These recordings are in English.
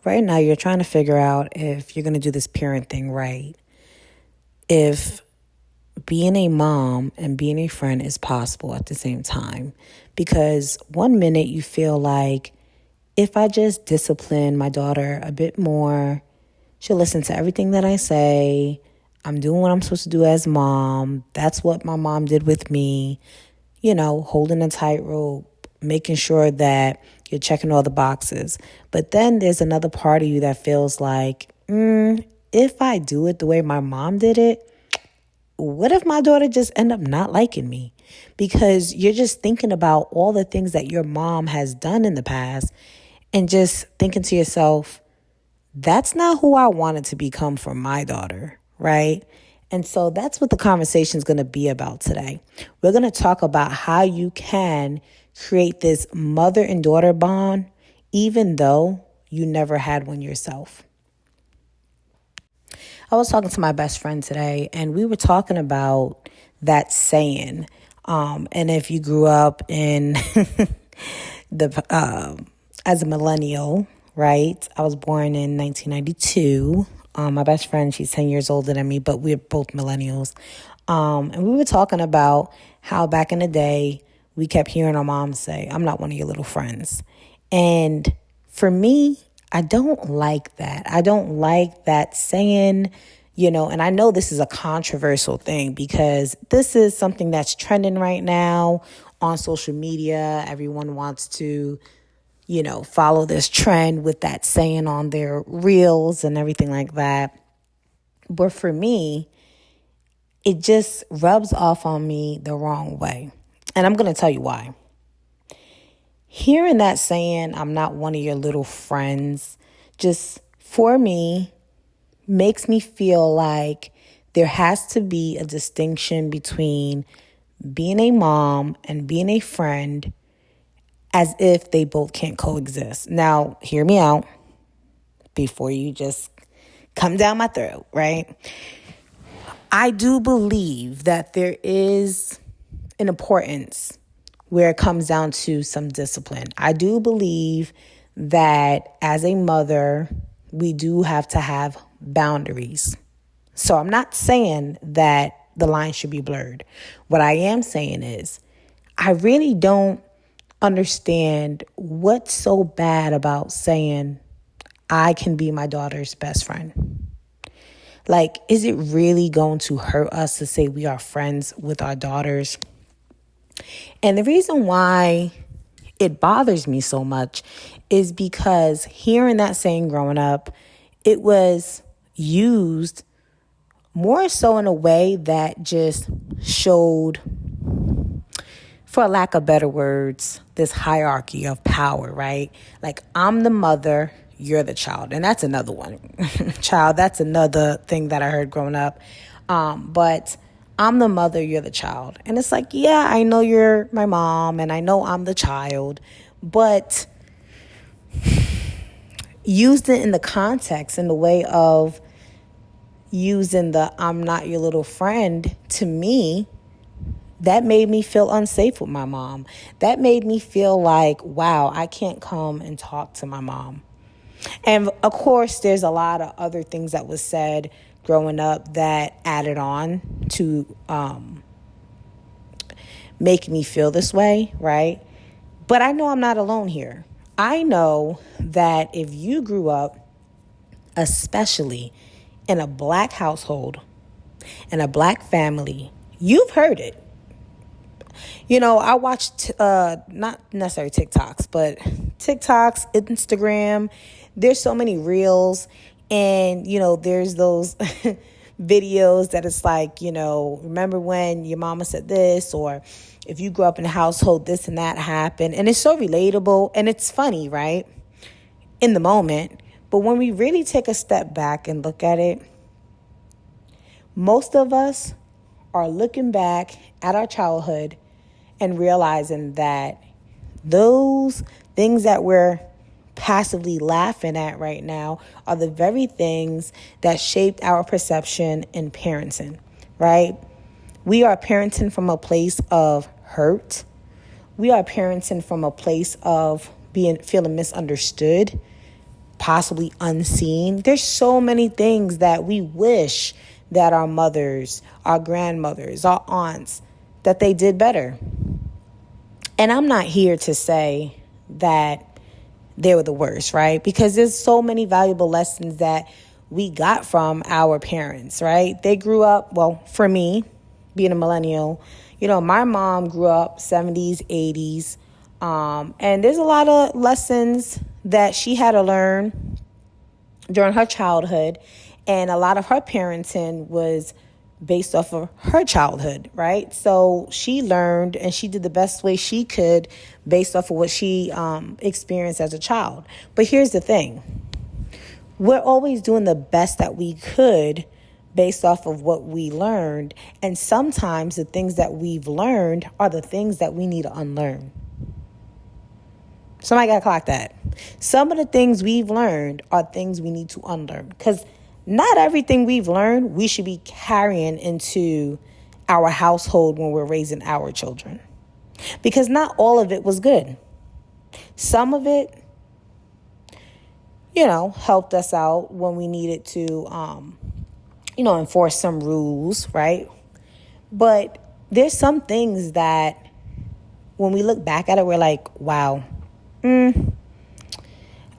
Right now, you're trying to figure out if you're going to do this parent thing right. If being a mom and being a friend is possible at the same time. Because one minute you feel like if I just discipline my daughter a bit more, she'll listen to everything that I say. I'm doing what I'm supposed to do as mom. That's what my mom did with me. Holding a tightrope, making sure that you're checking all the boxes. But then there's another part of you that feels like, if I do it the way my mom did it, what if my daughter just end up not liking me? Because you're just thinking about all the things that your mom has done in the past and just thinking to yourself, that's not who I wanted to become for my daughter, right? And so that's what the conversation is going to be about today. We're going to talk about how you can create this mother and daughter bond, even though you never had one yourself. I was talking to my best friend today, and we were talking about that saying. And if you grew up in as a millennial, right? I was born in 1992. My best friend, she's 10 years older than me, but we're both millennials. And we were talking about how back in the day, we kept hearing our mom say, I'm not one of your little friends. And for me, I don't like that. I don't like that saying, and I know this is a controversial thing because this is something that's trending right now on social media. Everyone wants to, follow this trend with that saying on their reels and everything like that. But for me, it just rubs off on me the wrong way. And I'm going to tell you why. Hearing that saying, I'm not one of your little friends, just for me, makes me feel like there has to be a distinction between being a mom and being a friend, as if they both can't coexist. Now, hear me out before you just come down my throat, right? I do believe that there is an importance where it comes down to some discipline. I do believe that as a mother, we do have to have boundaries. So I'm not saying that the line should be blurred. What I am saying is I really don't understand what's so bad about saying I can be my daughter's best friend. Like, is it really going to hurt us to say we are friends with our daughters? And the reason why it bothers me so much is because hearing that saying growing up, it was used more so in a way that just showed, for lack of better words, this hierarchy of power, right? Like, I'm the mother, you're the child. And that's another one. That's another thing that I heard growing up. But I'm the mother, you're the child. And it's like, yeah, I know you're my mom and I know I'm the child, but used it in the context, in the way of using the I'm not your little friend, to me, that made me feel unsafe with my mom. That made me feel like, wow, I can't come and talk to my mom. And of course, there's a lot of other things that was said growing up that added on to make me feel this way, right? But I know I'm not alone here. I know that if you grew up, especially in a Black household, in a Black family, you've heard it. I watched not necessarily TikToks, but TikToks, Instagram. There's so many reels, and there's those videos that it's like, remember when your mama said this, or if you grew up in a household, this and that happened. And it's so relatable and it's funny, right? In the moment. But when we really take a step back and look at it, most of us are looking back at our childhood and realizing that those things that we're passively laughing at right now are the very things that shaped our perception in parenting, right? We are parenting from a place of hurt. We are parenting from a place of feeling misunderstood, possibly unseen. There's so many things that we wish that our mothers, our grandmothers, our aunts, that they did better. And I'm not here to say that they were the worst, right? Because there's so many valuable lessons that we got from our parents, right? They grew up, well, for me, being a millennial, my mom grew up 70s, 80s. And there's a lot of lessons that she had to learn during her childhood. And a lot of her parenting was based off of her childhood, right? So she learned and she did the best way she could based off of what she experienced as a child. But here's the thing. We're always doing the best that we could based off of what we learned. And sometimes the things that we've learned are the things that we need to unlearn. Somebody got to clock that. Some of the things we've learned are things we need to unlearn. Because not everything we've learned we should be carrying into our household when we're raising our children. Because not all of it was good. Some of it, helped us out when we needed to, enforce some rules, right? But there's some things that when we look back at it, we're like, wow,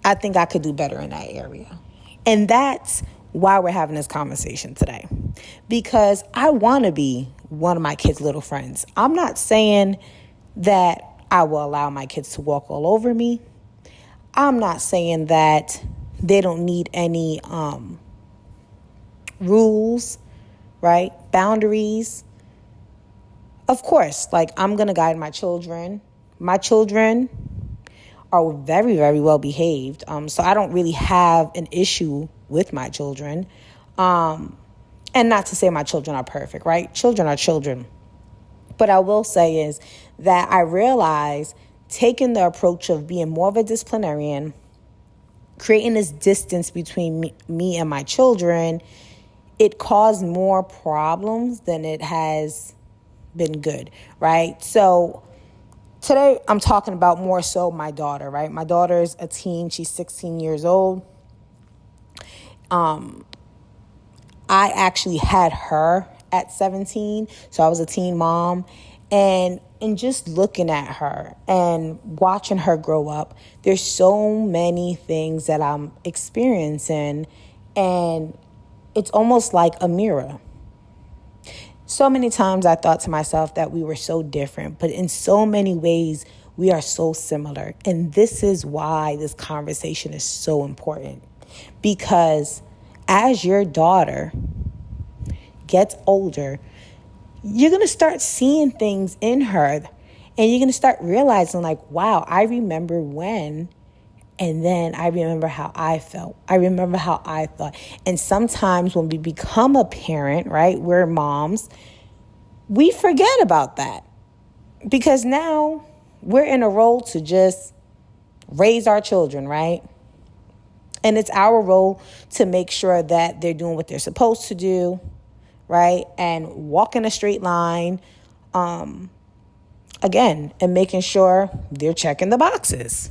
I think I could do better in that area. And that's why we're having this conversation today. Because I want to be one of my kids' little friends. I'm not saying that I will allow my kids to walk all over me. I'm not saying that they don't need any rules, right? Boundaries. Of course, I'm going to guide my children. My children are very, very well behaved. So I don't really have an issue with my children. And not to say my children are perfect, right? Children are children. But I will say is that I realize taking the approach of being more of a disciplinarian, creating this distance between me and my children, it caused more problems than it has been good, right? So today I'm talking about more so my daughter, right? My daughter's a teen. She's 16 years old. I actually had her at 17, so I was a teen mom. And just looking at her and watching her grow up, there's so many things that I'm experiencing, and it's almost like a mirror. So many times I thought to myself that we were so different, but in so many ways we are so similar. And this is why this conversation is so important. Because as your daughter gets older, you're going to start seeing things in her, and you're going to start realizing wow, I remember when, and then I remember how I felt. I remember how I thought. And sometimes when we become a parent, right, we're moms, we forget about that because now we're in a role to just raise our children, right? And it's our role to make sure that they're doing what they're supposed to do, right? And walk in a straight line, again, and making sure they're checking the boxes.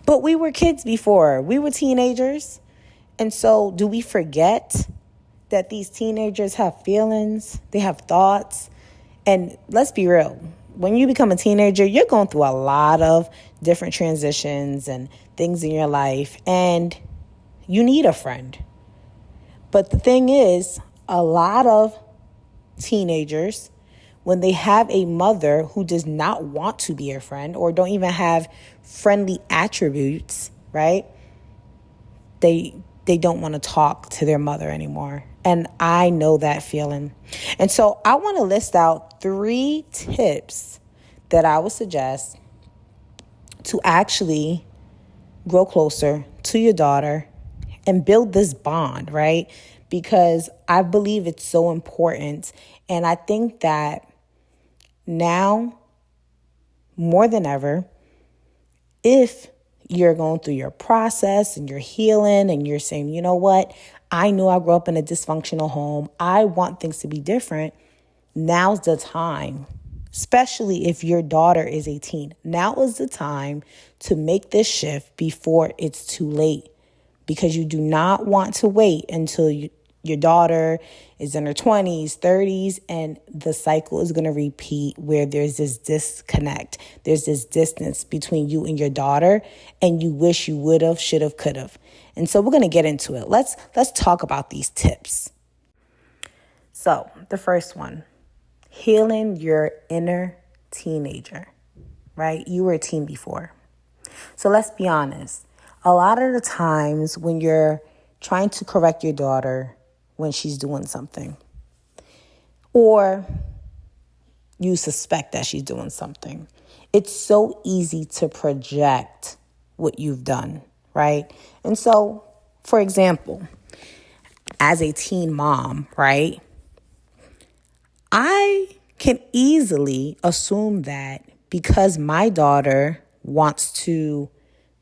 But we were kids before. We were teenagers. And so do we forget that these teenagers have feelings? They have thoughts. And let's be real. When you become a teenager, you're going through a lot of different transitions and things in your life. And you need a friend. But the thing is, a lot of teenagers, when they have a mother who does not want to be a friend or don't even have friendly attributes, right? They don't want to talk to their mother anymore. And I know that feeling. And so I want to list out 3 tips that I would suggest to actually grow closer to your daughter and build this bond, right? Because I believe it's so important. And I think that now, more than ever, if you're going through your process and you're healing and you're saying, you know what, I knew I grew up in a dysfunctional home. I want things to be different. Now's the time especially if your daughter is 18. Now is the time to make this shift before it's too late, because you do not want to wait until your daughter is in her 20s, 30s, and the cycle is going to repeat where there's this disconnect. There's this distance between you and your daughter, and you wish you would have, should have, could have. And so we're going to get into it. Let's talk about these tips. So the first one, healing your inner teenager, right? You were a teen before. So let's be honest. A lot of the times when you're trying to correct your daughter when she's doing something, or you suspect that she's doing something, it's so easy to project what you've done, right? And so, for example, as a teen mom, right, I can easily assume that because my daughter wants to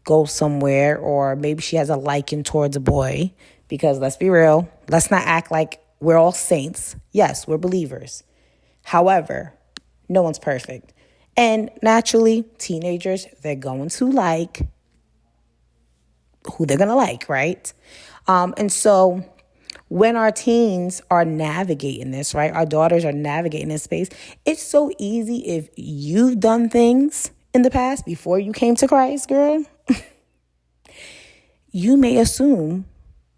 go somewhere, or maybe she has a liking towards a boy, because let's be real, let's not act like we're all saints. Yes, we're believers. However, no one's perfect. And naturally, teenagers, they're going to like who they're going to like, right? And so when our teens are navigating this, right, our daughters are navigating this space, it's so easy if you've done things in the past before you came to Christ, girl. You may assume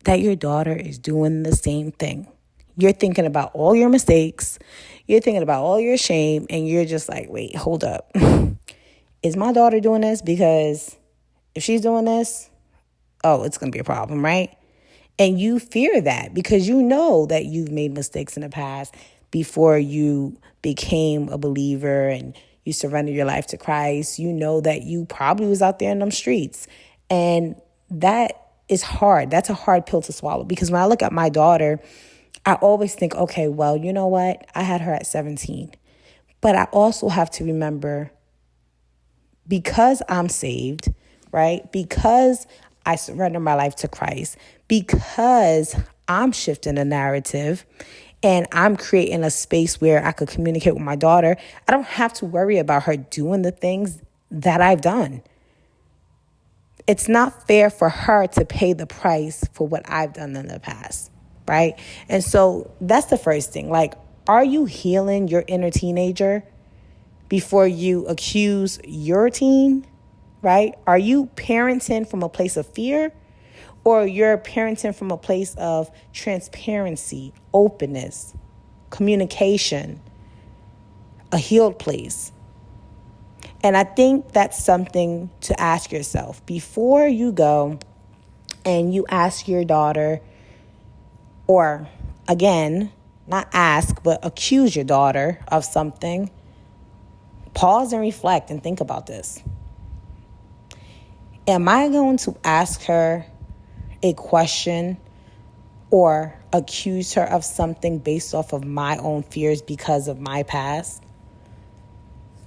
that your daughter is doing the same thing. You're thinking about all your mistakes. You're thinking about all your shame. And you're just like, wait, hold up. Is my daughter doing this? Because if she's doing this, oh, it's going to be a problem, right? And you fear that because you know that you've made mistakes in the past before you became a believer and you surrendered your life to Christ. You know that you probably was out there in them streets. And that is hard. That's a hard pill to swallow, because when I look at my daughter, I always think, okay, well, you know what? I had her at 17. But I also have to remember, because I'm saved, right? Because I surrender my life to Christ, because I'm shifting the narrative and I'm creating a space where I could communicate with my daughter, I don't have to worry about her doing the things that I've done. It's not fair for her to pay the price for what I've done in the past, right? And so that's the first thing. Like, are you healing your inner teenager before you accuse your teen, right? Are you parenting from a place of fear, or you're parenting from a place of transparency, openness, communication, a healed place? And I think that's something to ask yourself before you go and you ask your daughter, or again, not ask, but accuse your daughter of something. Pause and reflect and think about this. Am I going to ask her a question or accuse her of something based off of my own fears because of my past?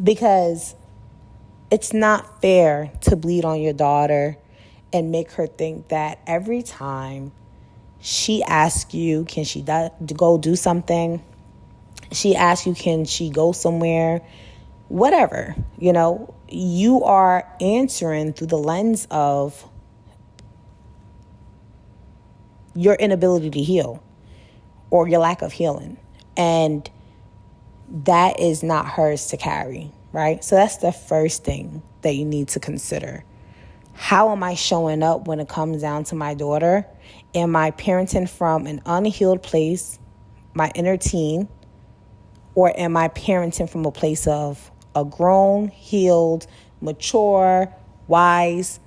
Because it's not fair to bleed on your daughter and make her think that every time she asks you, can she go do something? She asks you, can she go somewhere? Whatever, you are answering through the lens of your inability to heal or your lack of healing. And that is not hers to carry, right? So that's the first thing that you need to consider. How am I showing up when it comes down to my daughter? Am I parenting from an unhealed place, my inner teen, or am I parenting from a place of a grown, healed, mature, wise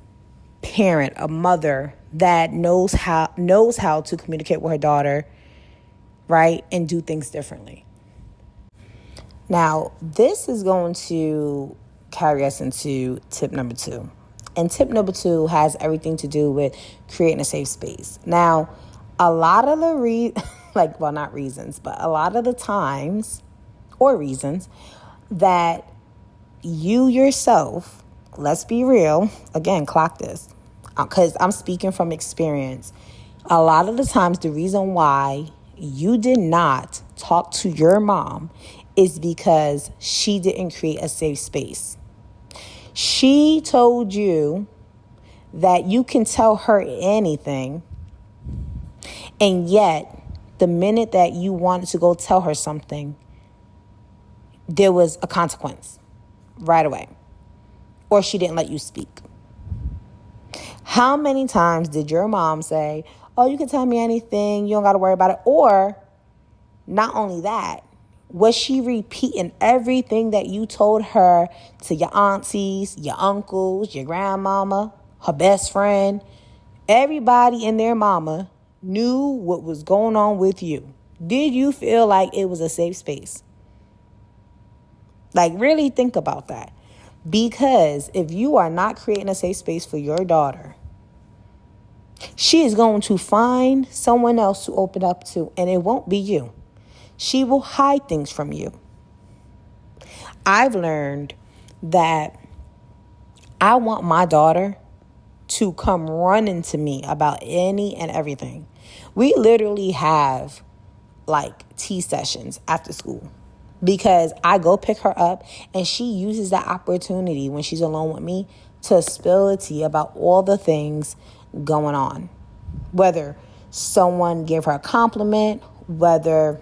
parent, a mother that knows how to communicate with her daughter, right, and do things differently? Now, this is going to carry us into tip number 2. And tip number 2 has everything to do with creating a safe space. Now, a lot of the not reasons, but a lot of the times or reasons that you yourself, let's be real, again, clock this, because I'm speaking from experience. A lot of the times, the reason why you did not talk to your mom is because she didn't create a safe space. She told you that you can tell her anything, and yet the minute that you wanted to go tell her something, there was a consequence right away, or she didn't let you speak. How many times did your mom say, oh, you can tell me anything, you don't got to worry about it? Or not only that, was she repeating everything that you told her to your aunties, your uncles, your grandmama, her best friend? Everybody and their mama knew what was going on with you. Did you feel like it was a safe space? Like, really think about that. Because if you are not creating a safe space for your daughter, she is going to find someone else to open up to, and it won't be you. She will hide things from you. I've learned that I want my daughter to come running to me about any and everything. We literally have like tea sessions after school because I go pick her up and she uses that opportunity when she's alone with me to spill the tea about all the things going on. Whether someone gave her a compliment, whether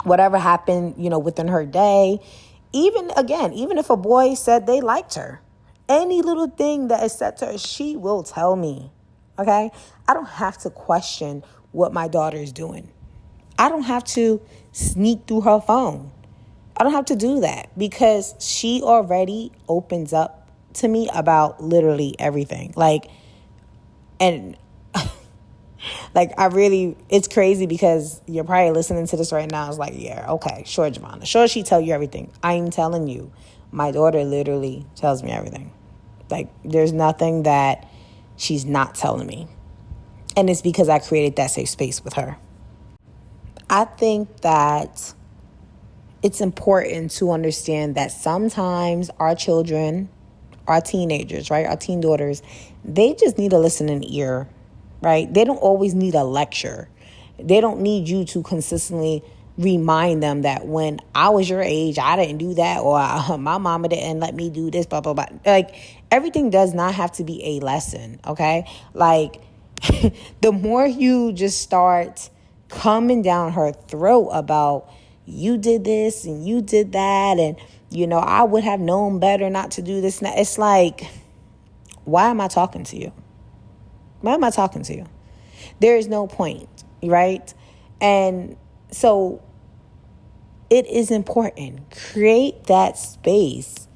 whatever happened, within her day, even if a boy said they liked her, any little thing that is said to her, she will tell me, okay? I don't have to question what my daughter is doing. I don't have to sneak through her phone. I don't have to do that because she already opens up to me about literally everything. It's crazy because you're probably listening to this right now. It's like, yeah, okay, sure, Javonna. Sure, she tell you everything. I'm telling you, my daughter literally tells me everything. Like, there's nothing that she's not telling me. And it's because I created that safe space with her. I think that it's important to understand that sometimes our children, our teenagers, right, our teen daughters, they just need a listening ear, right? They don't always need a lecture. They don't need you to consistently remind them that when I was your age, I didn't do that, or my mama didn't let me do this, blah, blah, blah. Like, everything does not have to be a lesson, okay? Like, the more you just start coming down her throat about you did this and you did that, and, I would have known better not to do this. It's like, why am I talking to you? Why am I talking to you? There is no point, right? And so it is important. Create that space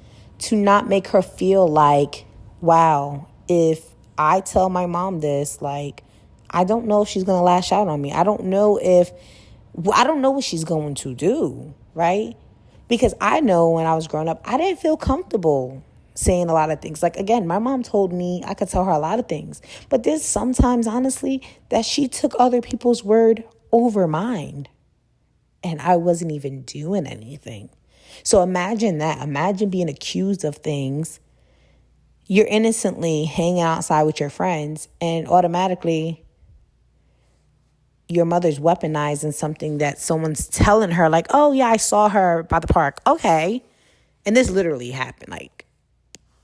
to not make her feel like, wow, if I tell my mom this, like, I don't know if she's going to lash out on me. I don't know what she's going to do, right? Because I know when I was growing up, I didn't feel comfortable saying a lot of things. Like, again, my mom told me I could tell her a lot of things. But there's sometimes, honestly, that she took other people's word over mine. And I wasn't even doing anything. So imagine that. Imagine being accused of things. You're innocently hanging outside with your friends, and automatically your mother's weaponizing something that someone's telling her, like, oh, yeah, I saw her by the park. Okay. And this literally happened. Like,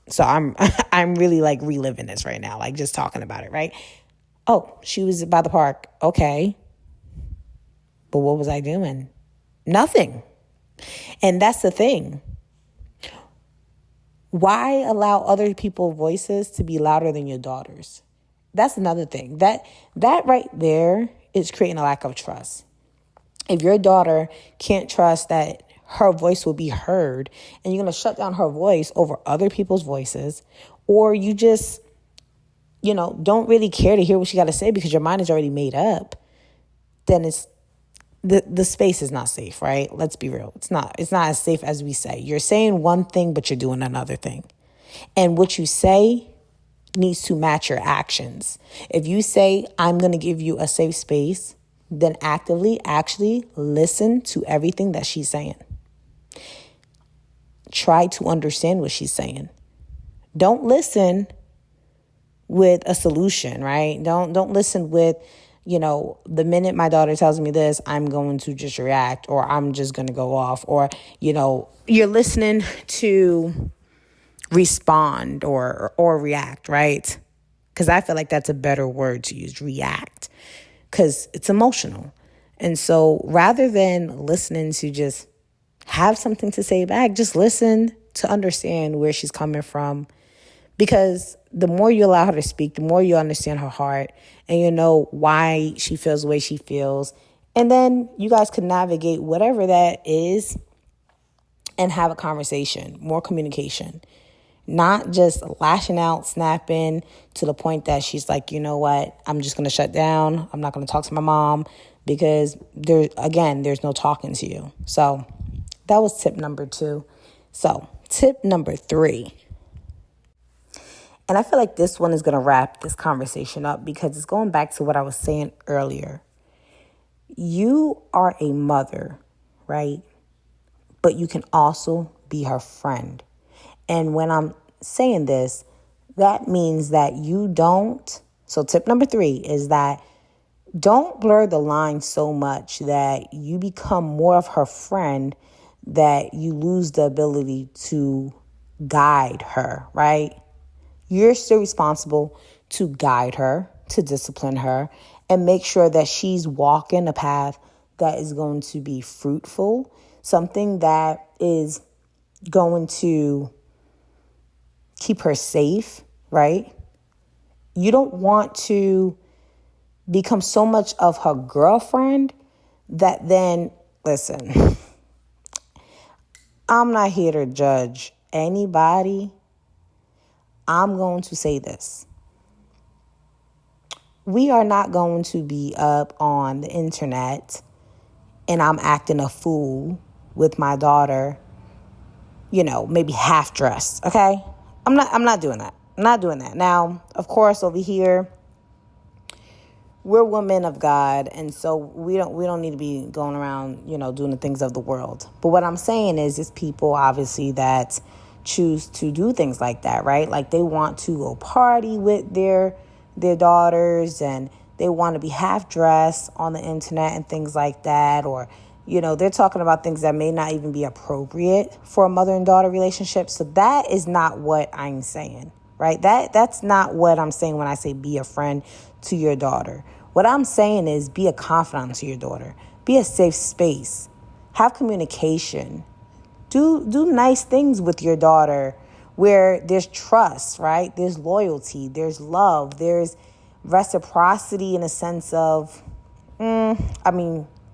so I'm really like reliving this right now, like just talking about it, right? Oh, she was by the park. Okay. But what was I doing? Nothing. And that's the thing. Why allow other people's voices to be louder than your daughter's? That's another thing. That right there is creating a lack of trust. If your daughter can't trust that her voice will be heard, and you're going to shut down her voice over other people's voices, or you just, don't really care to hear what she got to say because your mind is already made up, then it's the space is not safe, right? Let's be real. It's not as safe as we say. You're saying one thing, but you're doing another thing. And what you say needs to match your actions. If you say, I'm going to give you a safe space, then actively actually listen to everything that she's saying. Try to understand what she's saying. Don't listen with a solution, right? Don't listen with, The minute my daughter tells me this, I'm going to just react, or I'm just going to go off, or, you're listening to respond or react, right? Because I feel like that's a better word to use, react, because it's emotional. And so rather than listening to just have something to say back, just listen to understand where she's coming from. Because the more you allow her to speak, the more you understand her heart, and you know why she feels the way she feels. And then you guys can navigate whatever that is and have a conversation, more communication. Not just lashing out, snapping to the point that she's like, you know what, I'm just going to shut down. I'm not going to talk to my mom, because there's no talking to you. So that was tip number 2. So tip number 3. And I feel like this one is going to wrap this conversation up, because it's going back to what I was saying earlier. You are a mother, right? But you can also be her friend. And when I'm saying this, that means that you don't. So tip number 3 is that don't blur the line so much that you become more of her friend, that you lose the ability to guide her, right? You're still responsible to guide her, to discipline her, and make sure that she's walking a path that is going to be fruitful, something that is going to keep her safe, right? You don't want to become so much of her girlfriend that then, listen, I'm not here to judge anybody. I'm going to say this. We are not going to be up on the internet and I'm acting a fool with my daughter, maybe half dressed, okay? I'm not doing that. I'm not doing that. Now, of course, over here, we're women of God, and so we don't need to be going around, doing the things of the world. But what I'm saying is, it's people obviously that choose to do things like that, right? Like they want to go party with their daughters, and they want to be half dressed on the internet and things like that, or they're talking about things that may not even be appropriate for a mother and daughter relationship. So that is not what I'm saying, right? That's not what I'm saying when I say be a friend to your daughter. What I'm saying is be a confidant to your daughter. Be a safe space. Have communication. Do nice things with your daughter where there's trust, right? There's loyalty, there's love, there's reciprocity in a sense of,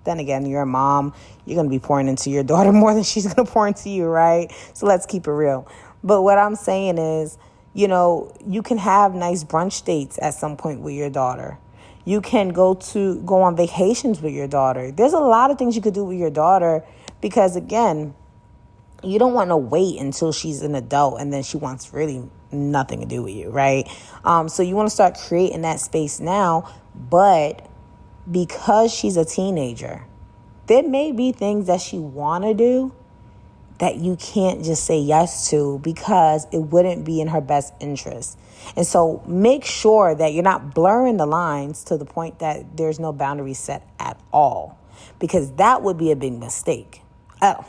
then again, you're a mom. You're going to be pouring into your daughter more than she's going to pour into you, right? So let's keep it real. But what I'm saying is, you can have nice brunch dates at some point with your daughter. You can go on vacations with your daughter. There's a lot of things you could do with your daughter, because, again, you don't want to wait until she's an adult and then she wants really nothing to do with you, right? So you want to start creating that space now, but because she's a teenager, there may be things that she want to do that you can't just say yes to, because it wouldn't be in her best interest. And so make sure that you're not blurring the lines to the point that there's no boundary set at all, because that would be a big mistake. Oh,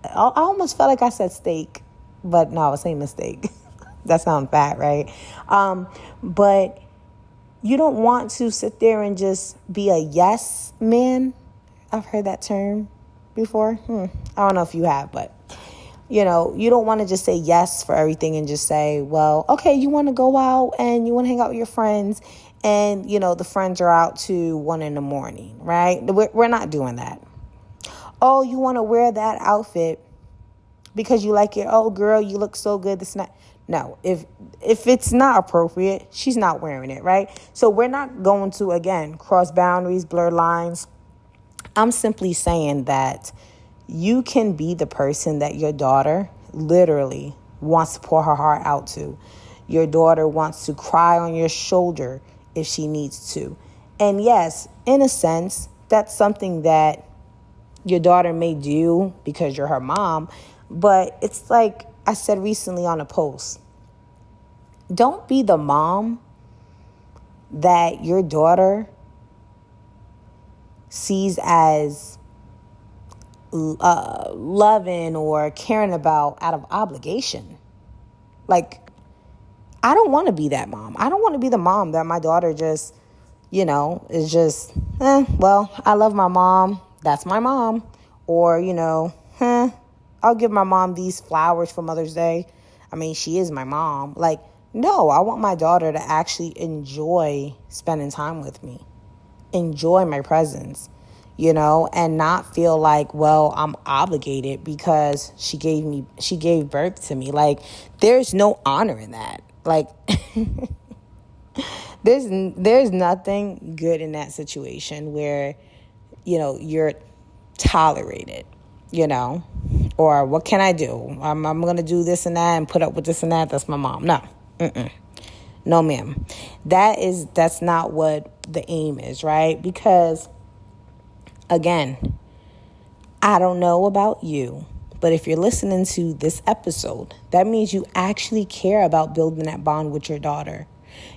I almost felt like I said steak, but no, I was saying mistake. That sounds bad, right? But you don't want to sit there and just be a yes man. I've heard that term before. I don't know if you have, but you don't want to just say yes for everything and just say, well, okay, you want to go out and you want to hang out with your friends, and the friends are out to 1 a.m, right? We're not doing that. Oh, you want to wear that outfit because you like it. Oh, girl, you look so good. This not. No, if it's not appropriate, she's not wearing it, right? So we're not going to, again, cross boundaries, blur lines. I'm simply saying that you can be the person that your daughter literally wants to pour her heart out to. Your daughter wants to cry on your shoulder if she needs to. And yes, in a sense, that's something that your daughter may do because you're her mom. But it's like I said recently on a post, don't be the mom that your daughter sees as loving or caring about out of obligation. Like, I don't want to be that mom. I don't want to be the mom that my daughter just, is just, well, I love my mom. That's my mom. Or, I'll give my mom these flowers for Mother's Day. I mean, she is my mom. Like, no, I want my daughter to actually enjoy spending time with me, enjoy my presence, and not feel like, well, I'm obligated because she gave birth to me. Like, there's no honor in that. Like, there's nothing good in that situation where, you're tolerated, or what can I do? I'm going to do this and that and put up with this and that. That's my mom. No. No, ma'am. That's not what the aim is, right? Because, again, I don't know about you, but if you're listening to this episode, that means you actually care about building that bond with your daughter.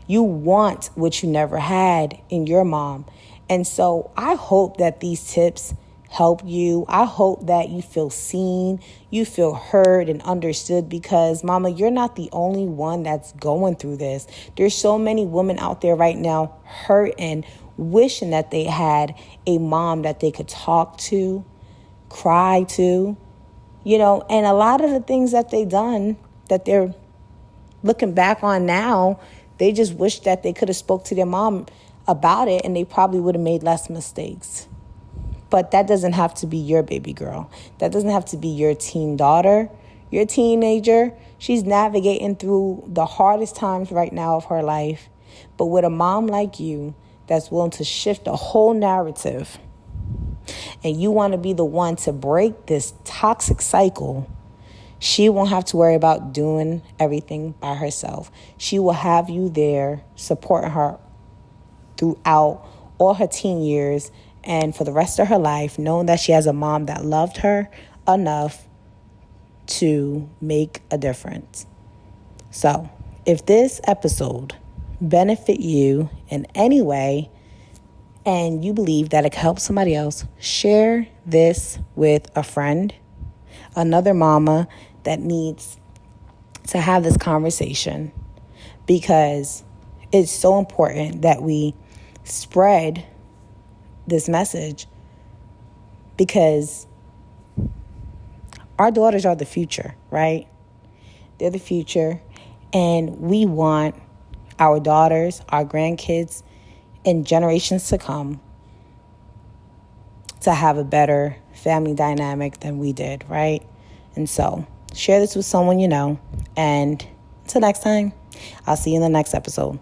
You want what you never had in your mom. And so I hope that these tips help you. I hope that you feel seen, you feel heard and understood, because mama, you're not the only one that's going through this. There's so many women out there right now hurting, wishing that they had a mom that they could talk to, cry to, and a lot of the things that they done that they're looking back on now, they just wish that they could have spoke to their mom about it and they probably would have made less mistakes. But that doesn't have to be your baby girl. That doesn't have to be your teen daughter, your teenager. She's navigating through the hardest times right now of her life. But with a mom like you that's willing to shift the whole narrative, and you want to be the one to break this toxic cycle, she won't have to worry about doing everything by herself. She will have you there supporting her throughout all her teen years and for the rest of her life, knowing that she has a mom that loved her enough to make a difference. So, if this episode benefit you in any way and you believe that it can help somebody else, share this with a friend, another mama that needs to have this conversation, because it's so important that we spread this message, because our daughters are the future, right? They're the future, and we want our daughters, our grandkids, and generations to come to have a better family dynamic than we did, right? And so share this with someone you know, and until next time, I'll see you in the next episode.